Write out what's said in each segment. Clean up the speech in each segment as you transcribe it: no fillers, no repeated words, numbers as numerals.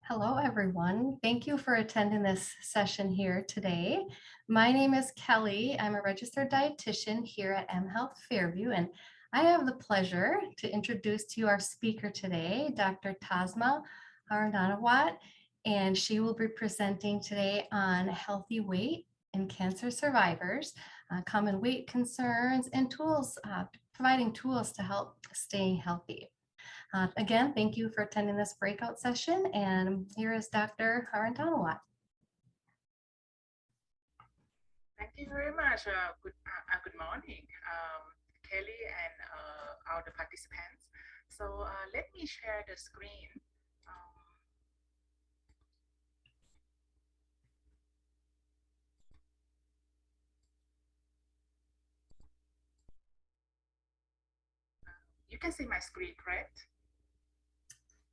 Hello, everyone. Thank you for attending this session here today. My name is Kelly. I'm a registered dietitian here at mHealth Fairview, and I have the pleasure to introduce to you our speaker today, Dr. Tasma Harandanawat, and she will be presenting today on healthy weight in cancer survivors, common weight concerns, and tools, providing tools to help staying healthy. Again, thank you for attending this breakout session. And here is Dr. Harantanawat. Thank you very much. Good morning, Kelly and all the participants. So let me share the screen. You can see my screen, correct?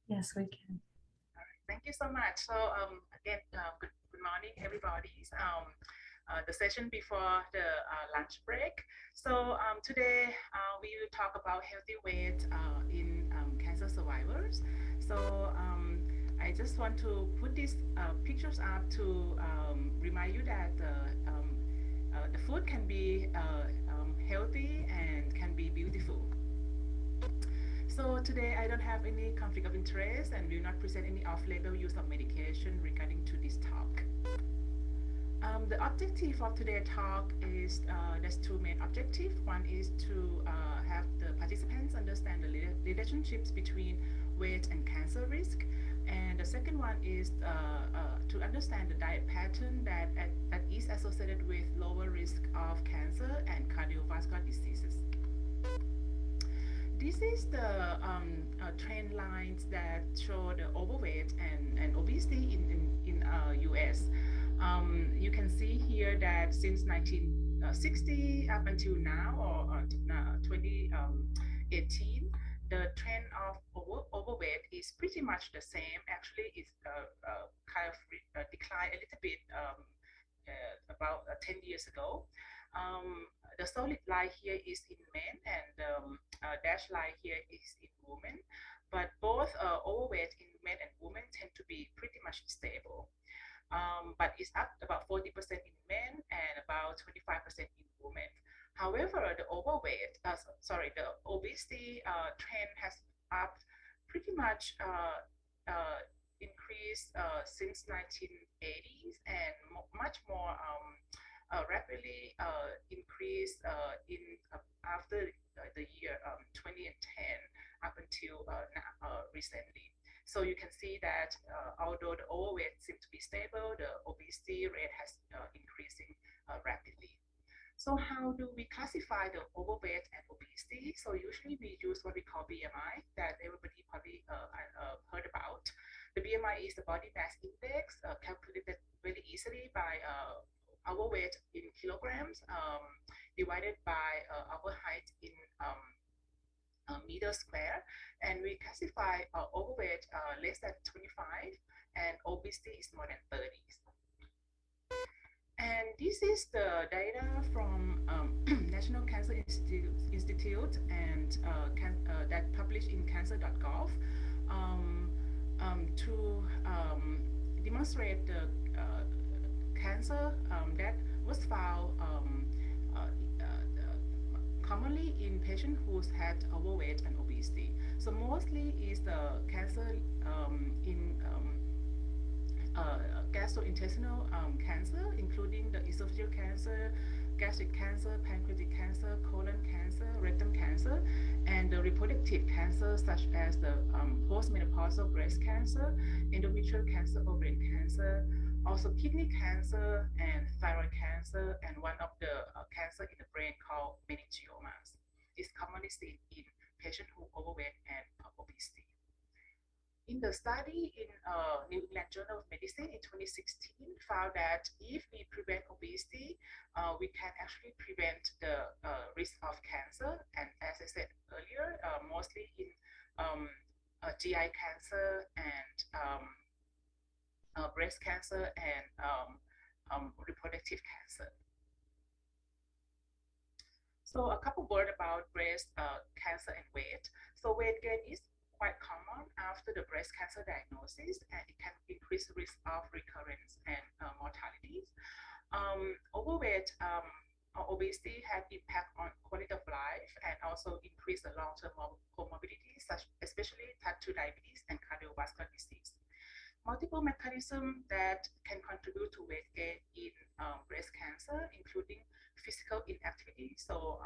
Yes, we can. All right. Thank you so much. So again, good morning, everybody. The session before the lunch break. So today we will talk about healthy weight in cancer survivors. So I just want to put these pictures up to remind you that the food can be healthy and can be beautiful. So today I don't have any conflict of interest and will not present any off-label use of medication regarding to this talk. The objective of today's talk is there's two main objectives. One is to have the participants understand the relationships between weight and cancer risk. And the second one is to understand the diet pattern that is associated with lower risk of cancer and cardiovascular diseases. This is the trend lines that show the overweight and obesity in US. You can see here that since 1960 up until now, or 2018, the trend of overweight is pretty much the same. Actually, it's kind of declined a little bit about 10 years ago. The solid line here is in men, and dashed line here is in women. But both overweight in men and women tend to be pretty much stable. But it's up about 40% in men and about 25% in women. However, the the obesity trend has up pretty much increased since 1980s and much more rapidly increased in after the year 2010 up until recently. So you can see that although the overweight seems to be stable, the obesity rate has increasing rapidly. So how do we classify the overweight and obesity? So usually we use what we call BMI that everybody probably heard about. The BMI is the body mass index calculated very easily by our weight in kilograms divided by our height in meter square, and we classify overweight less than 25 and obesity is more than 30. And this is the data from National Cancer Institute and that published in cancer.gov to demonstrate the cancer that was found commonly in patients who had overweight and obesity. So mostly is the cancer in gastrointestinal cancer, including the esophageal cancer, gastric cancer, pancreatic cancer, colon cancer, rectum cancer, and the reproductive cancer such as the postmenopausal breast cancer, endometrial cancer, ovarian cancer, also kidney cancer and thyroid cancer, and one of the cancer in the brain called meningiomas is commonly seen in patients who overweight and obesity. In the study in New England Journal of Medicine in 2016 found that if we prevent obesity, we can actually prevent the risk of cancer. And as I said earlier, mostly in GI cancer and breast cancer and reproductive cancer. So a couple words about breast cancer and weight. So weight gain is quite common after the breast cancer diagnosis, and it can increase the risk of recurrence and mortality. Overweight or obesity have impact on quality of life and also increase the long-term comorbidities, such especially type 2 diabetes and cardiovascular disease. Multiple mechanisms that can contribute to weight gain in breast cancer, including physical inactivity. So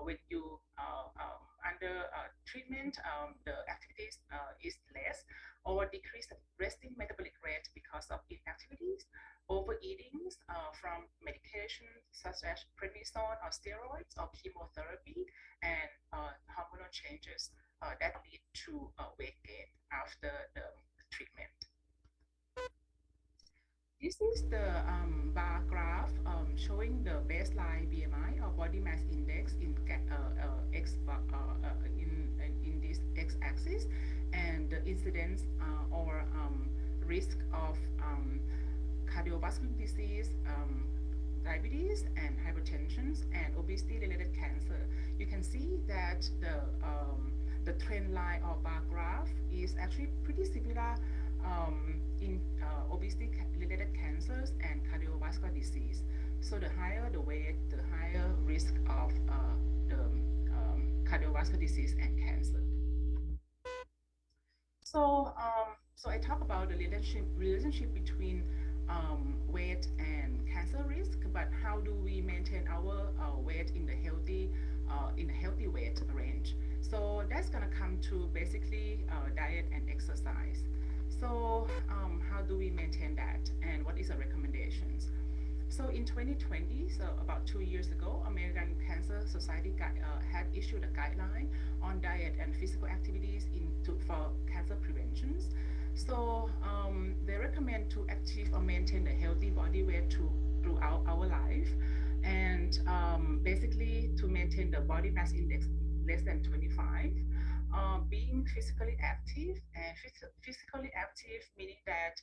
when you under treatment, the activities is less, or decrease the resting metabolic rate because of inactivities, overeating from medication such as prednisone or steroids or chemotherapy, and hormonal changes that lead to weight gain after the treatment. This is the bar graph showing the baseline BMI or body mass index in this x-axis, and the incidence or risk of cardiovascular disease, diabetes and hypertension, and obesity-related cancer. You can see that the trend line or bar graph is actually pretty similar in obesity-related cancers and cardiovascular disease. So the higher the weight, the higher risk of the cardiovascular disease and cancer. So, so I talk about the relationship between weight and cancer risk, but how do we maintain our weight in the healthy weight range? So that's gonna come to basically diet and exercise. So how do we maintain that, and what is the recommendations? So in 2020, so about 2 years ago, American Cancer Society had issued a guideline on diet and physical activities for cancer preventions. So they recommend to achieve or maintain a healthy body weight throughout our life, and basically to maintain the body mass index less than 25. Being physically active, and physically active meaning that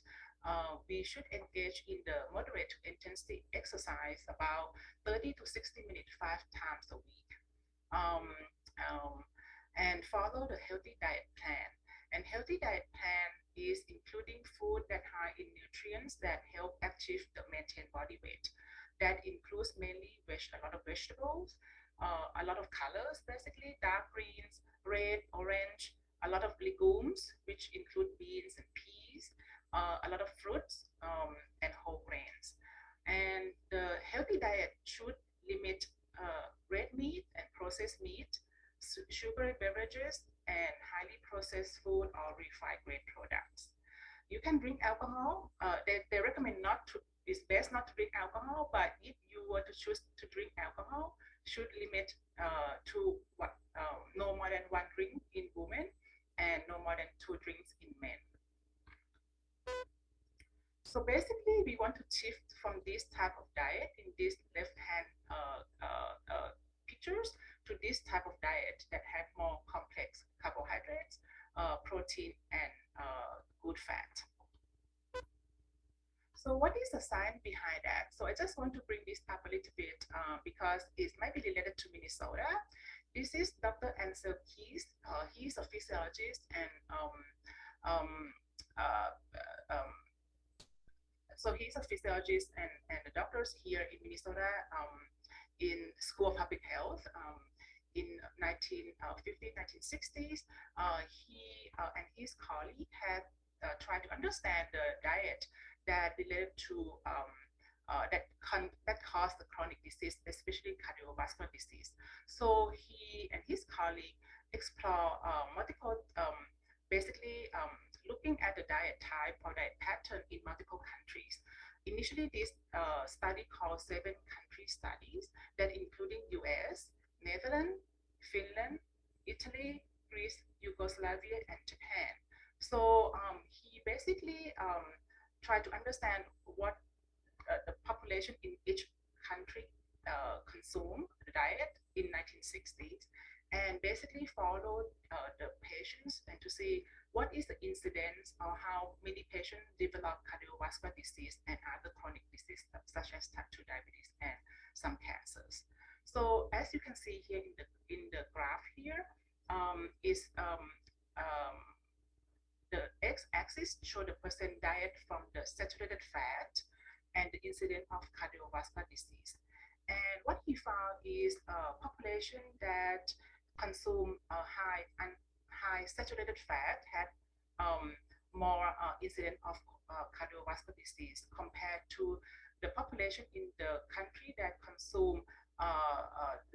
we should engage in the moderate to intensity exercise about 30 to 60 minutes 5 times a week, and follow the healthy diet plan. And healthy diet plan is including food that high in nutrients that help achieve the maintained body weight. That includes mainly a lot of vegetables, a lot of colors, basically dark greens, red, orange, a lot of legumes, which include beans and peas, a lot of fruits and whole grains. And the healthy diet should limit red meat and processed meat, sugary beverages, and highly processed food or refined grain products. You can drink alcohol. They recommend it's best not to drink alcohol, but if you were to choose to drink alcohol, should limit to no more than 1 drink in women and no more than 2 drinks in men. So basically, we want to shift from this type of diet in these left-hand pictures to this type of diet that have more complex carbohydrates, protein, and good fat. So what is the science behind that? So I just want to bring this up a little bit because it might be related to Minnesota. This is Dr. Ansel Keys. He's a physiologist, and so he's a physiologist and the doctors here in Minnesota in School of Public Health. In 1960s, he and his colleague had tried to understand the diet that related to that caused the chronic disease, especially cardiovascular disease. So he and his colleague explore multiple, basically looking at the diet type or diet pattern in multiple countries. Initially, this study called 7 country studies that including US, Netherlands, Finland, Italy, Greece, Yugoslavia, and Japan. So he basically tried to understand what the population in each country consume the diet in 1960s, and basically followed the patients and to see what is the incidence or how many patients develop cardiovascular disease and other chronic diseases such as type 2 diabetes and some cancers. So as you can see here in the graph here, is the x-axis show the percent diet from the saturated fat and the incidence of cardiovascular disease. And what he found is a population that consume high saturated fat had more incidence of cardiovascular disease compared to the population in the country that consume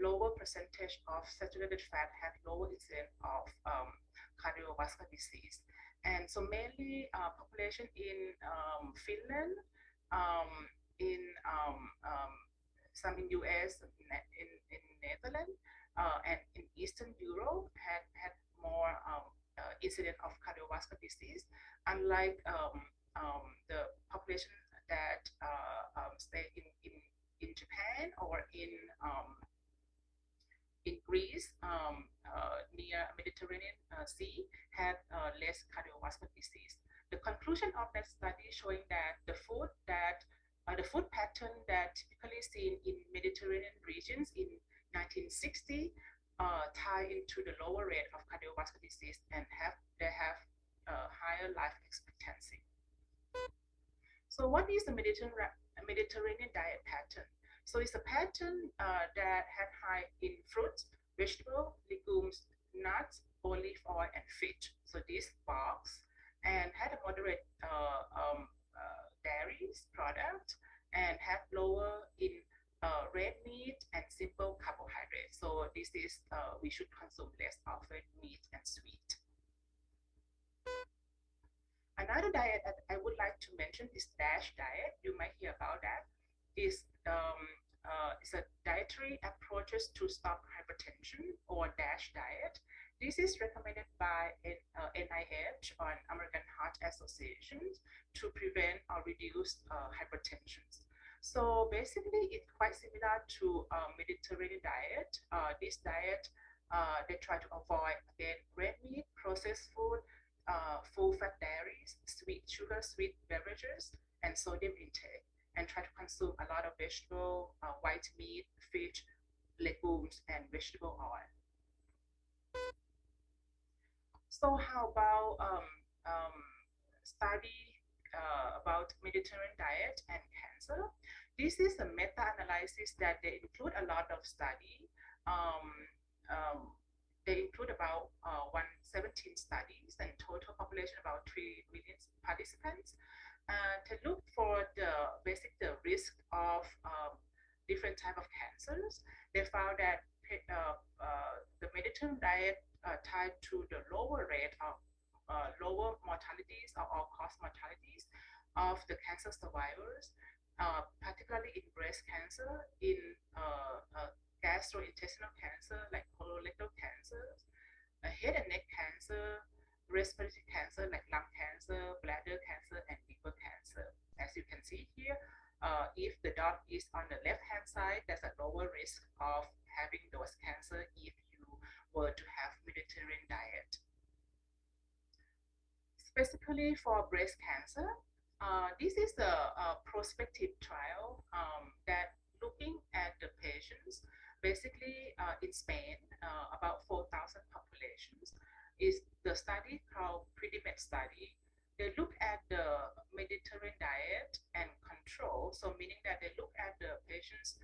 lower percentage of saturated fat had lower incidence of cardiovascular disease. And so mainly population in Finland, um, in some in US, in Netherlands, and in Eastern Europe had more incident of cardiovascular disease, unlike the population that stay in Japan or in Greece, near Mediterranean Sea, had less cardiovascular disease. The conclusion of that study showing that the food pattern that typically seen in Mediterranean regions in 1960 tie into the lower rate of cardiovascular disease and they have higher life expectancy. So what is the Mediterranean diet pattern? So it's a pattern that had high in fruits, vegetable, legumes, nuts, olive oil, and fish. So this box, and had a moderate dairies product, and had lower in red meat and simple carbohydrates. So this is we should consume less of red meat and sweet. Another diet that I would like to mention is DASH diet. You might hear about that. Is it's a dietary approaches to stop hypertension or DASH diet. This is recommended by NIH or American Heart Association to prevent or reduce hypertension. So basically, it's quite similar to Mediterranean diet. This diet, they try to avoid again red meat, processed food, full fat dairies, sweet beverages, and sodium intake, and try to consume a lot of vegetable, white meat, fish, legumes, and vegetable oil. So how about study about Mediterranean diet and cancer? This is a meta-analysis that they include a lot of study. Um, um, they include about 117 studies and total population about 3 million participants to look for the risk of different type of cancers. They found that the Mediterranean diet tied to the lower rate of lower mortalities or all-cause mortalities of the cancer survivors, particularly in breast cancer, in gastrointestinal cancer like colorectal cancers, head and neck cancer, respiratory cancer like lung cancer, bladder cancer, and liver cancer. As you can see here, if the dot is on the left-hand side, there's a lower risk of having those cancer if you were to have Mediterranean diet. Specifically for breast cancer, this is a prospective trial that looking at the patients, basically in Spain, about 4,000 populations, is the study called PREDIMED study. They look at the Mediterranean diet and control, so meaning that they look at the patients,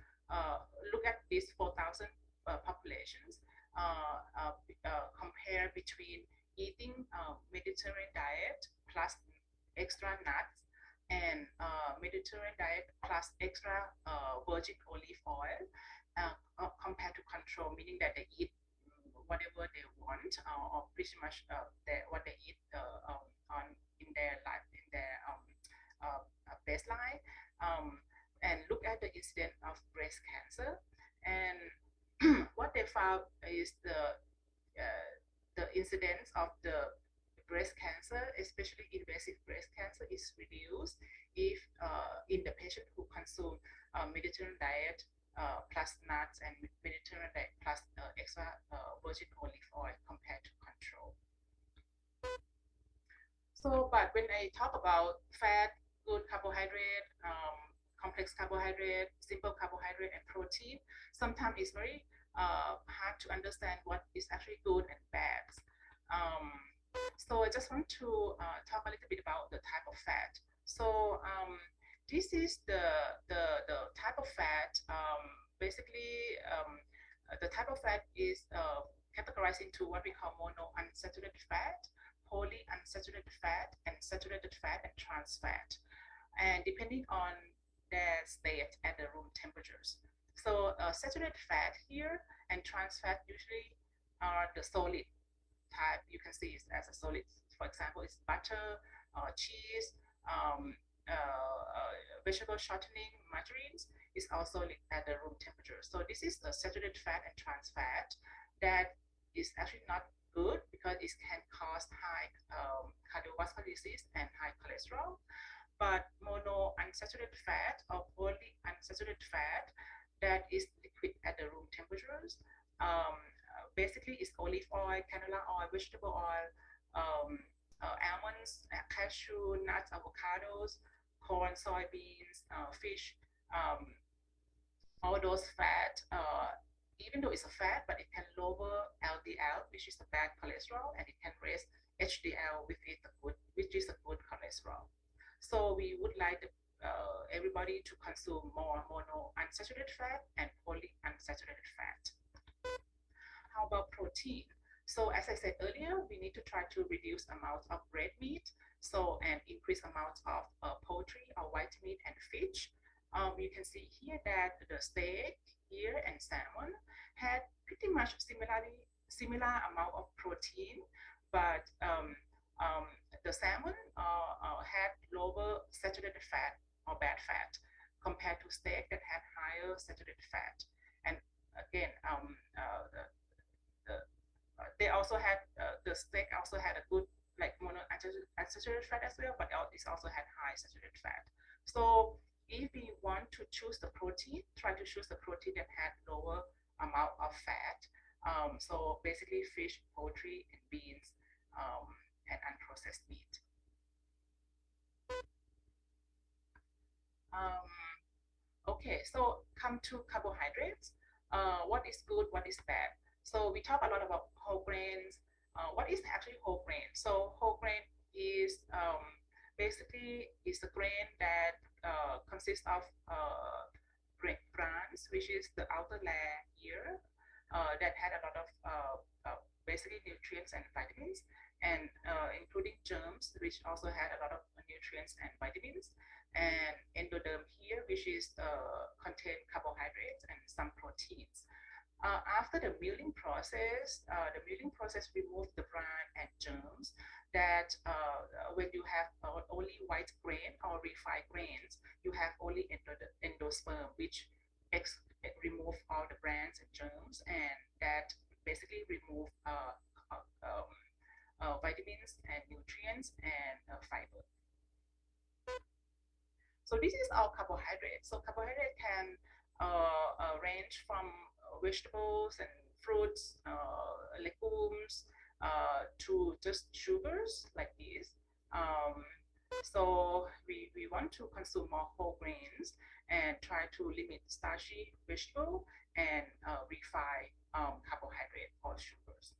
look at these 4,000 populations, compare between eating Mediterranean diet plus extra nuts and Mediterranean diet plus extra virgin olive oil compared to control, meaning that they eat whatever they want or pretty much what they eat on in their life, in their baseline, and look at the incidence of breast cancer. And what they found is the incidence of the breast cancer, especially invasive breast cancer, is reduced if in the patient who consume Mediterranean diet plus nuts and Mediterranean diet plus extra virgin olive oil compared to control. So, but when I talk about fat, good carbohydrate, complex carbohydrate, simple carbohydrate, and protein, sometimes it's very hard to understand what is actually good and bad. Um, So I just want to talk a little bit about the type of fat. So this is the type of fat. Basically, the type of fat is categorized into what we call monounsaturated fat, polyunsaturated fat, and saturated fat, and trans fat. And depending on their state at the room temperatures. So saturated fat here and trans fat usually are the solid type. You can see it as a solid. For example, it's butter, cheese, um, vegetable shortening, margarines is also at the room temperature. So this is the saturated fat and trans fat that is actually not good because it can cause high cardiovascular disease and high cholesterol. But monounsaturated fat or polyunsaturated fat that is liquid at the room temperatures basically is olive oil, canola oil, vegetable oil, almonds, cashew, nuts, avocados, corn, soybeans, fish, um, all those fat, even though it's a fat, but it can lower LDL, which is the bad cholesterol, and it can raise HDL, which is a good cholesterol. So we would like everybody to consume more monounsaturated fat and polyunsaturated fat. How about protein? So as I said earlier, we need to try to reduce amounts of red meat, so and increase amounts of poultry or white meat and fish. You can see here that the steak here and salmon had pretty much similar amount of protein, but the salmon had lower saturated fat or bad fat compared to steak that had higher saturated fat. And again, they also had the steak also had a good like monounsaturated fat as well, but it also had high saturated fat. So if we want to choose the protein, try to choose the protein that had lower amount of fat. So basically fish, poultry, and beans, and unprocessed meat. Um, okay, so come to carbohydrates. What is good, what is bad? So we talk a lot about whole grains. What is actually whole grain? So whole grain is basically is a grain that consists of bran, which is the outer layer here, that had a lot of basically nutrients and vitamins, and including germs, which also had a lot of nutrients and vitamins, and endoderm here, which is contain carbohydrates and some proteins. After the milling process removes the bran and germs that when you have only white grain or refined grains, you have only endosperm, which remove all the brans and germs, and that basically remove vitamins and nutrients and fiber. So this is our carbohydrate. So carbohydrate can range from vegetables and fruits, legumes, to just sugars like this. So we want to consume more whole grains and try to limit starchy vegetable and refined carbohydrate or sugars.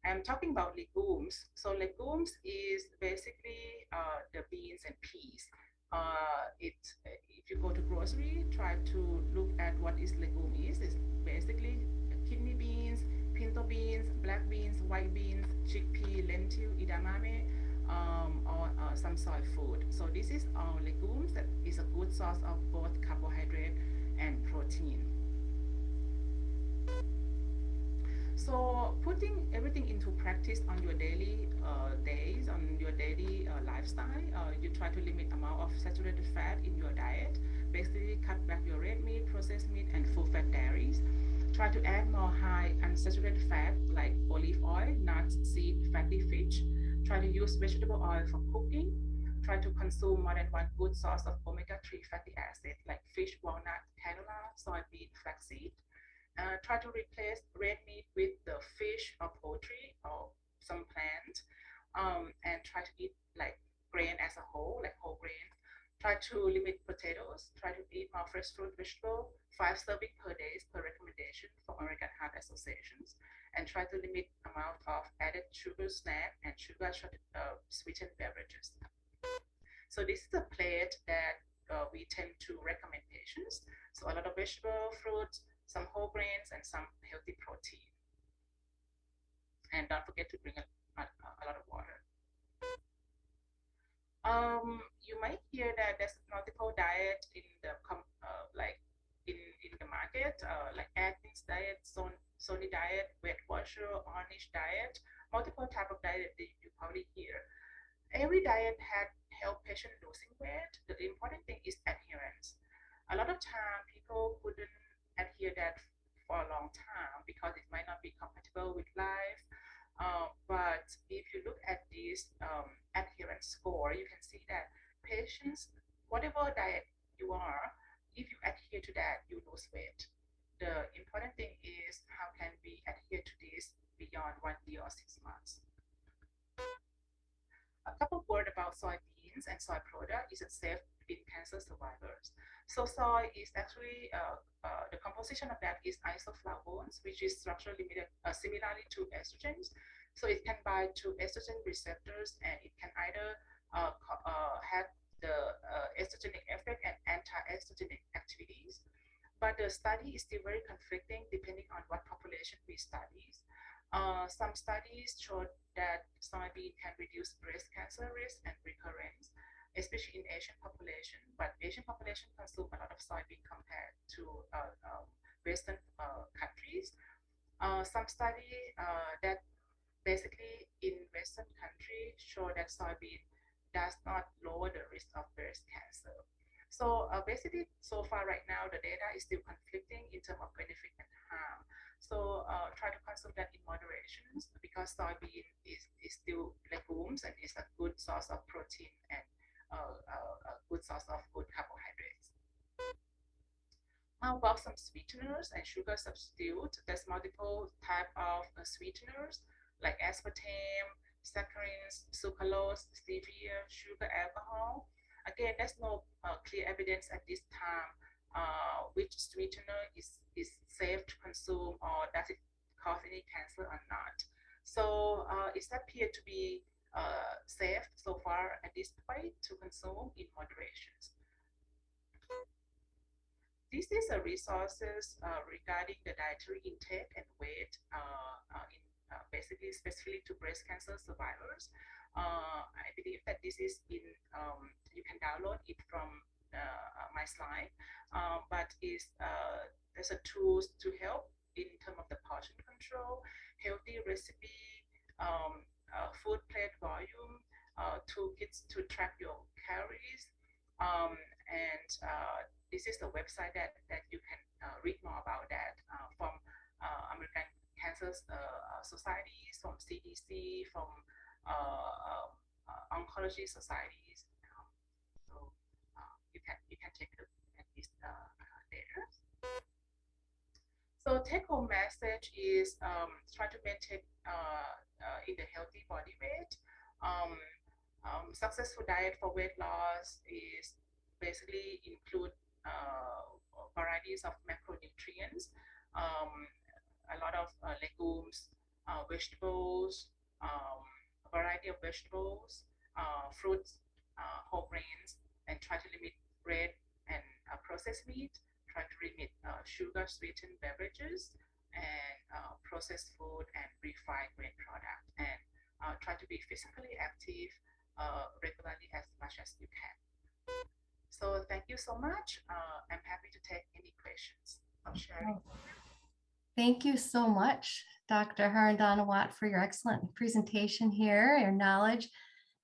I'm talking about legumes. So legumes is basically the beans and peas. If you go to grocery, try to look at what is legume is. It's basically kidney beans, pinto beans, black beans, white beans, chickpea, lentil, edamame, or some soy food. So this is our legumes that is a good source of both carbohydrate and protein. So putting everything into practice on your daily days, on your daily lifestyle, you try to limit amount of saturated fat in your diet. Basically, cut back your red meat, processed meat, and full fat dairies. Try to add more high unsaturated fat like olive oil, nuts, seed, fatty fish. Try to use vegetable oil for cooking. Try to consume more than one good source of omega-3 fatty acid like fish, walnut, canola, soybean, flaxseed. Try to replace red meat with the fish or poultry or some plant, and try to eat like grain as a whole, like whole grain. Try to limit potatoes. Try to eat more fresh fruit, vegetable. 5 serving per day is per recommendation from American Heart Associations. And try to limit amount of added sugar snack and sugar sweetened beverages. So this is a plate that we tend to recommend patients. So a lot of vegetable, fruits, some whole grains, and some healthy protein. And don't forget to bring a lot of water. You might hear that there's multiple diet in the like in the market, like Atkins diet, Sony diet, Weight Watcher, Ornish diet, multiple type of diet that you probably hear. Every diet had helped patient losing weight. The important thing is adherence. A lot of time people couldn't adhere that for a long time because it might not be compatible with life. But if you look at this adherence score, you can see that patients, whatever diet you are, if you adhere to that, you lose weight. The important thing is how can we adhere to this beyond 1 year or 6 months. A couple of words about soybeans and soy product. Is it safe in cancer survivors? So soy is actually the composition of that is isoflavones, which is structurally limited similarly to estrogens. So it can bind to estrogen receptors, and it can either have the estrogenic effect and anti-estrogenic activities. But the study is still very conflicting depending on what population we study. Some studies showed that soybean can reduce breast cancer risk and recurrence, especially in Asian population. But Asian population consume a lot of soybean compared to Western countries. Some study that basically in Western countries show that soybean does not lower the risk of breast cancer. So basically, so far right now, the data is still conflicting in terms of benefit and harm. So try to consume that in moderation because soybean is still legumes and is a good source of protein and a good source of good carbohydrates. Now about some sweeteners and sugar substitute. There's multiple type of sweeteners like aspartame, saccharins, sucralose, stevia, sugar, alcohol. Again, there's no clear evidence at this time which sweetener is safe to consume or does it cause any cancer or not. So it appears to be safe so far at this point to consume in moderation. This is a resources regarding the dietary intake and weight in basically specifically to breast cancer survivors. I believe that this is in you can download it from my slide, but there's a tools to help in terms of the portion control, healthy recipe, food plate volume, toolkits to track your calories, and this is the website that you can read more about that from American Cancer Societies, from CDC, from oncology societies. So you can take a look at this data. So take-home message is try to maintain in the healthy body weight. Successful diet for weight loss is basically include varieties of macronutrients, a lot of legumes, vegetables, a variety of vegetables, fruits, whole grains, and try to limit red and processed meat. Try to limit sugar sweetened beverages and processed food and refined grain product, and try to be physically active regularly as much as you can. So thank you so much. I'm happy to take any questions. I'm sharing. Thank you so much, Dr. Harandanawat, for your excellent presentation here, your knowledge,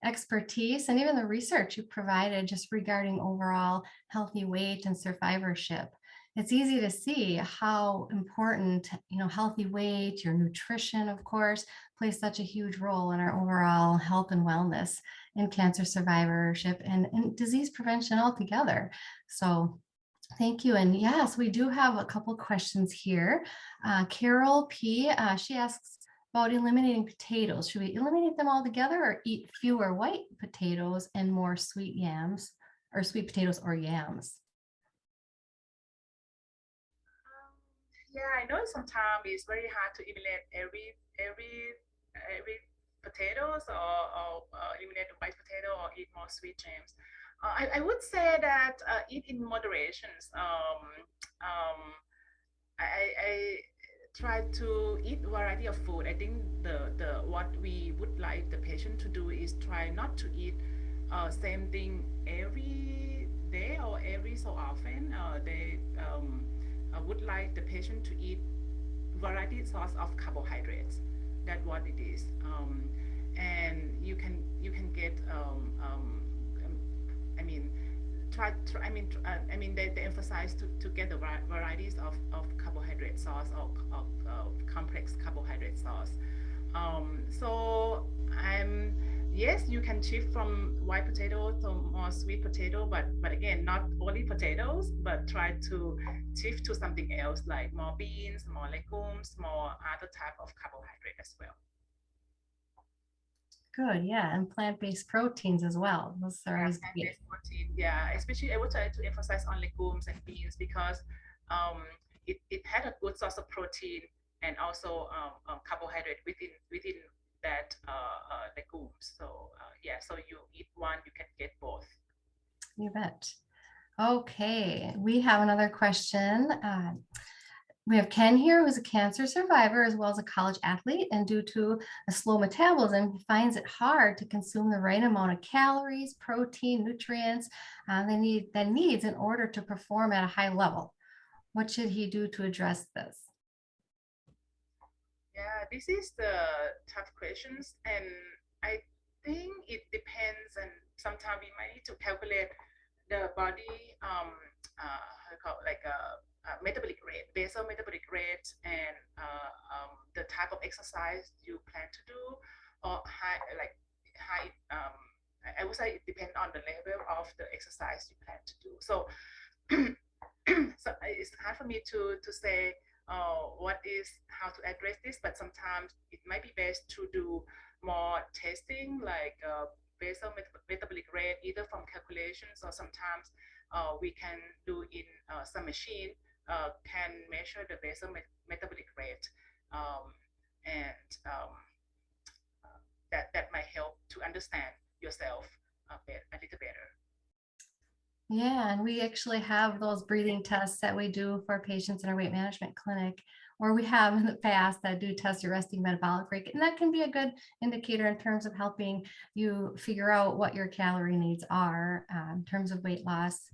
expertise, and even the research you provided just regarding overall healthy weight and survivorship. It's easy to see how important, healthy weight, your nutrition, of course, plays such a huge role in our overall health and wellness in cancer survivorship and disease prevention altogether. So thank you. And yes, we do have a couple questions here. Carol P., she asks about eliminating potatoes. Should we eliminate them altogether or eat fewer white potatoes and more sweet yams? or sweet potatoes or yams? Yeah, I know sometimes it's very hard to eliminate every potatoes or eliminate the white potato or eat more sweet jams. I would say that eat in moderations. I try to eat variety of food. I think the what we would like the patient to do is try not to eat same thing every day or every so often. They would like the patient to eat variety source of carbohydrates. That's what it is. And you can get I mean I mean they emphasize to get the varieties of carbohydrate source of complex carbohydrate source. So I'm yes, you can shift from white potato to more sweet potato, but again, not only potatoes, but try to shift to something else like more beans, more legumes, more other type of carbohydrate as well. Good, yeah, and plant-based proteins as well. Those are Yeah, always great. plant-based protein. Yeah, especially I would try to emphasize on legumes and beans because it had a good source of protein and also carbohydrate within that legumes. So yeah, so you eat one, you can get both. You bet. Okay, we have another question. We have Ken here, who's a cancer survivor as well as a college athlete, and due to a slow metabolism, he finds it hard to consume the right amount of calories, protein, nutrients that needs in order to perform at a high level. What should he do to address this? Yeah, this is the tough questions, and I think it depends. And sometimes we might need to calculate the body, how you call it, like a metabolic rate, basal metabolic rate, and the type of exercise you plan to do, or high. I would say it depends on the level of the exercise you plan to do. So, so it's hard for me to say what is how to address this, but sometimes it might be best to do more testing like basal metabolic rate either from calculations or sometimes we can do in some machine can measure the basal metabolic rate and that might help to understand yourself a little better. Yeah, and we actually have those breathing tests that we do for patients in our weight management clinic, or we have in the past that do test your resting metabolic rate. And that can be a good indicator in terms of helping you figure out what your calorie needs are in terms of weight loss.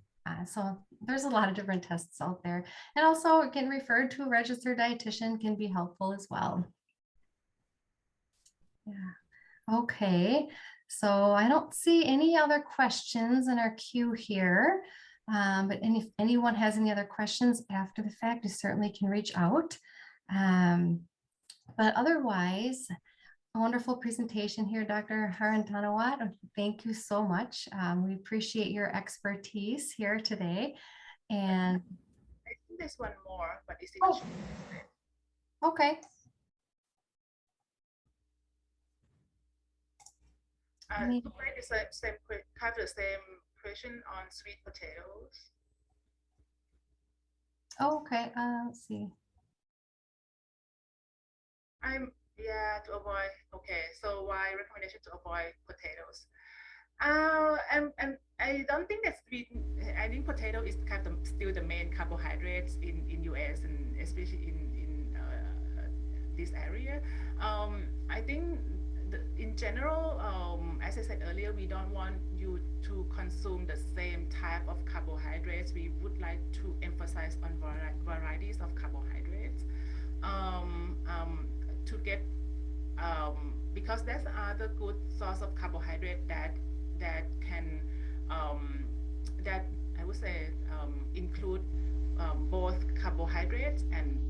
So there's a lot of different tests out there. And also getting referred to a registered dietitian can be helpful as well. Yeah. Okay. So I don't see any other questions in our queue here. But if anyone has any other questions after the fact, you certainly can reach out. But otherwise, a wonderful presentation here, Dr. Harantanawat. Thank you so much. We appreciate your expertise here today. And I think there's one more, but it's okay. It's the same kind of the same question on sweet potatoes. Oh, okay. Let's see. To avoid. Okay, so why recommendation to avoid potatoes? And I don't think that sweet. I think potato is kind of still the main carbohydrates in US and especially in this area. I think in general, as I said earlier, we don't want you to consume the same type of carbohydrates. We would like to emphasize on varieties of carbohydrates to get because there's other good source of carbohydrate that can that I would say include both carbohydrates and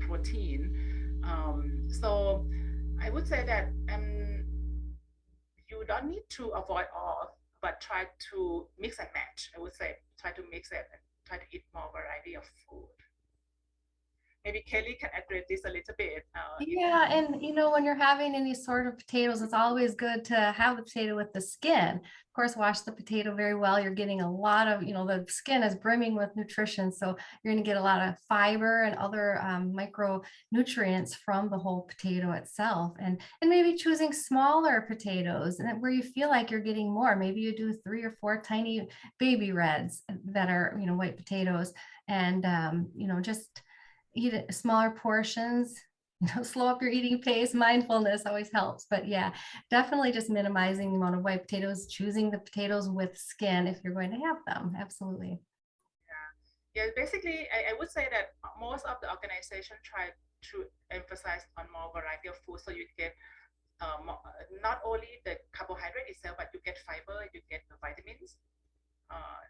protein. So I would say that you don't need to avoid all, but try to mix and match. I would say try to mix it and try to eat more variety of food. maybe Kelly can address this a little bit. Yeah, and when you're having any sort of potatoes, it's always good to have the potato with the skin. Of course, wash the potato very well. You're getting a lot of, the skin is brimming with nutrition. So you're going to get a lot of fiber and other micronutrients from the whole potato itself. And maybe choosing smaller potatoes and where you feel like you're getting more. Maybe you do 3 or 4 tiny baby reds that are, white potatoes, and just eat it smaller portions. Slow up your eating pace. Mindfulness always helps. But yeah, definitely just minimizing the amount of white potatoes, choosing the potatoes with skin if you're going to have them. Absolutely. Yeah, basically, I would say that most of the organization try to emphasize on more variety of food, so you get not only the carbohydrate itself, but you get fiber, you get the vitamins,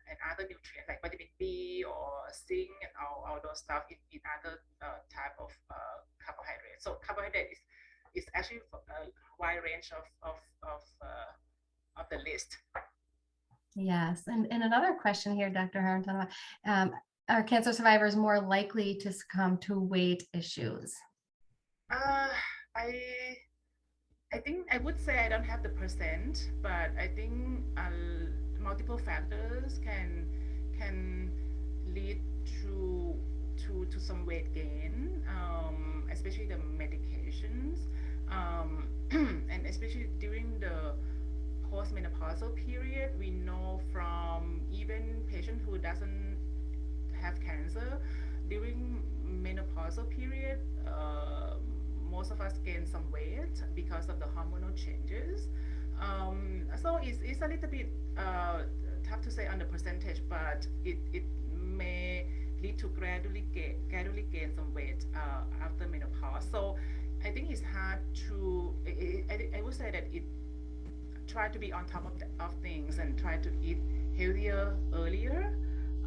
and other nutrients like vitamin B or zinc and all those stuff in other type of carbohydrate. So carbohydrate is actually a wide range of the list. Yes. And another question here, Dr. Harrington, are cancer survivors more likely to succumb to weight issues? Uh, I I think I would say I don't have the percent, but I think multiple factors can lead to some weight gain, especially the medications, and especially during the postmenopausal period. We know from even patient who doesn't have cancer during menopausal period. Most of us gain some weight because of the hormonal changes. So it's a little bit tough to say on the percentage, but it may lead to gradually gain some weight after menopause. So I think it's hard to, I would say that it try to be on top of things and try to eat healthier earlier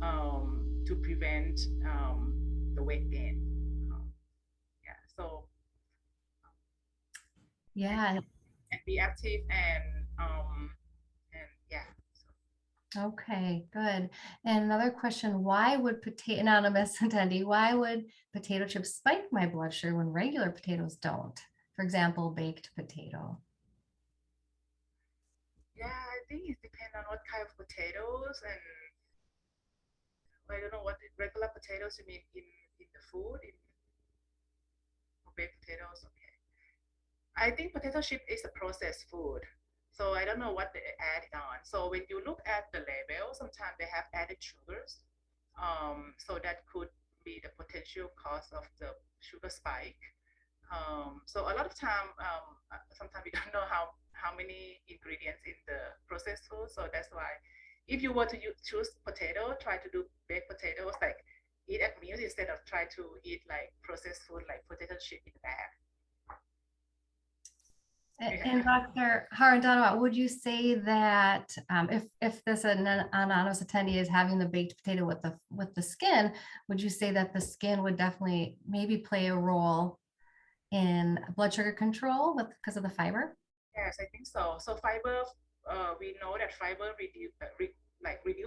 to prevent the weight gain. Yeah, so Yeah. and be active and yeah. So. Okay, good. And another question, why would anonymous attendee, why would potato chips spike my blood sugar when regular potatoes don't? For example, baked potato. Yeah, I think it depends on what kind of potatoes, and I don't know what regular potatoes you mean in the food in baked potatoes. Okay, I think potato chip is a processed food. So I don't know what they added on. So when you look at the label, sometimes they have added sugars. So that could be the potential cause of the sugar spike. So a lot of time, sometimes we don't know how many ingredients in the processed food. So that's why if you were to choose potato, try to do baked potatoes, like eat at meals instead of try to eat like processed food like potato chip in the bag. And Dr. Harandana, would you say that if this anonymous attendee is having the baked potato with the skin, would you say that the skin would definitely maybe play a role in blood sugar control because of the fiber? Yes, I think so. So fiber, we know that fiber reduce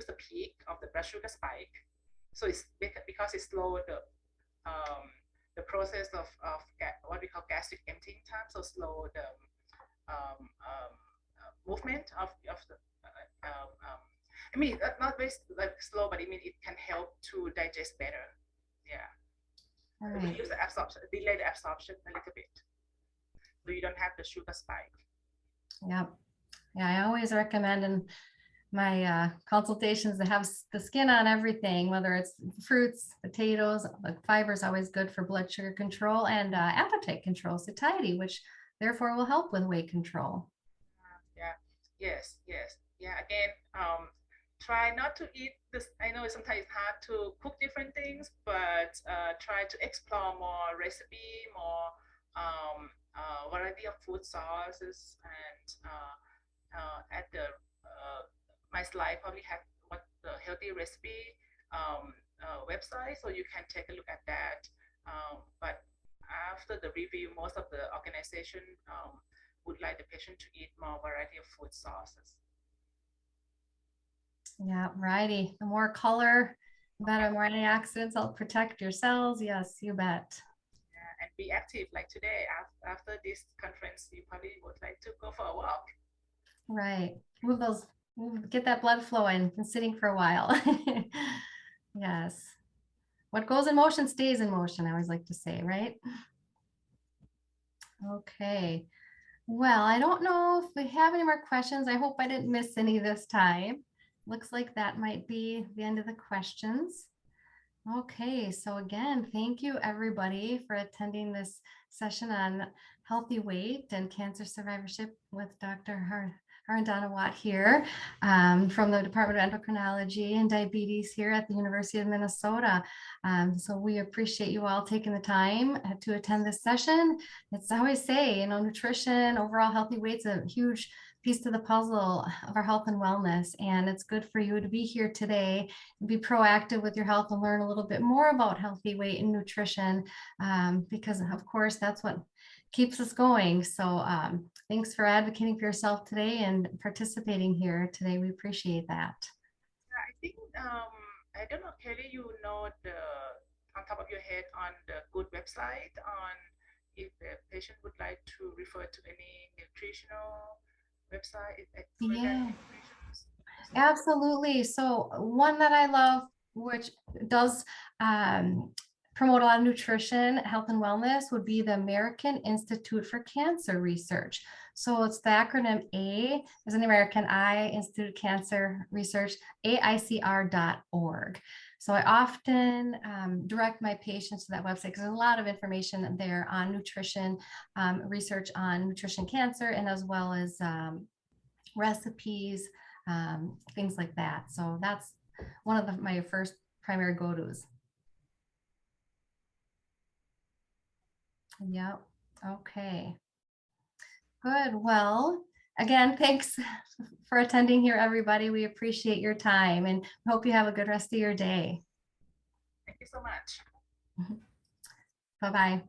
the peak of the blood sugar spike. So it's because it slows the process of what we call gastric emptying time. So slow the movement of the. I mean, not very like slow, but I mean it can help to digest better. Yeah. Right. Reduce the absorption, delay the absorption a little bit, so you don't have the sugar spike. Yeah. Yeah, I always recommend in my consultations to have the skin on everything, whether it's fruits, potatoes. The fiber is always good for blood sugar control and appetite control, satiety, which therefore will help with weight control. Yeah. Yes. Yes. Yeah. Again, try not to eat this. I know sometimes it's hard to cook different things, but try to explore more recipe, more variety of food sources, and at the my slide probably have what the healthy recipe website, so you can take a look at that. But after the review, most of the organization would like the patient to eat more variety of food sources. Yeah, variety. The more color Better more antioxidants help protect your cells. Yes, you bet. Yeah, and be active. Like today, after this conference, you probably would like to go for a walk. Right. Get that blood flowing. Been sitting for a while. Yes. What goes in motion stays in motion, I always like to say, right? Okay. Well, I don't know if we have any more questions. I hope I didn't miss any this time. Looks like that might be the end of the questions. Okay, so again, thank you everybody for attending this session on healthy weight and cancer survivorship with Dr. Harindana Watt here from the Department of Endocrinology and Diabetes here at the University of Minnesota. So we appreciate you all taking the time to attend this session. It's I always say, you know, nutrition, overall healthy weight's a huge piece to the puzzle of our health and wellness. And it's good for you to be here today and be proactive with your health and learn a little bit more about healthy weight and nutrition because of course that's what keeps us going. So thanks for advocating for yourself today and participating here today. We appreciate that. I think I don't know, Kelly. You know the on top of your head on the good website on if the patient would like to refer to any nutritional website regarding Yeah. nutrition. Absolutely. So one that I love, which does promote a lot of nutrition, health, and wellness, would be the American Institute for Cancer Research. So it's the acronym A as in American, I, Institute of Cancer Research, AICR.org. So I often direct my patients to that website because there's a lot of information there on nutrition, research on nutrition cancer, and as well as recipes, things like that. So that's one of my first primary go-tos. Yep. Okay. Good. Well, again, thanks for attending here, everybody. We appreciate your time and hope you have a good rest of your day. Thank you so much. Bye-bye.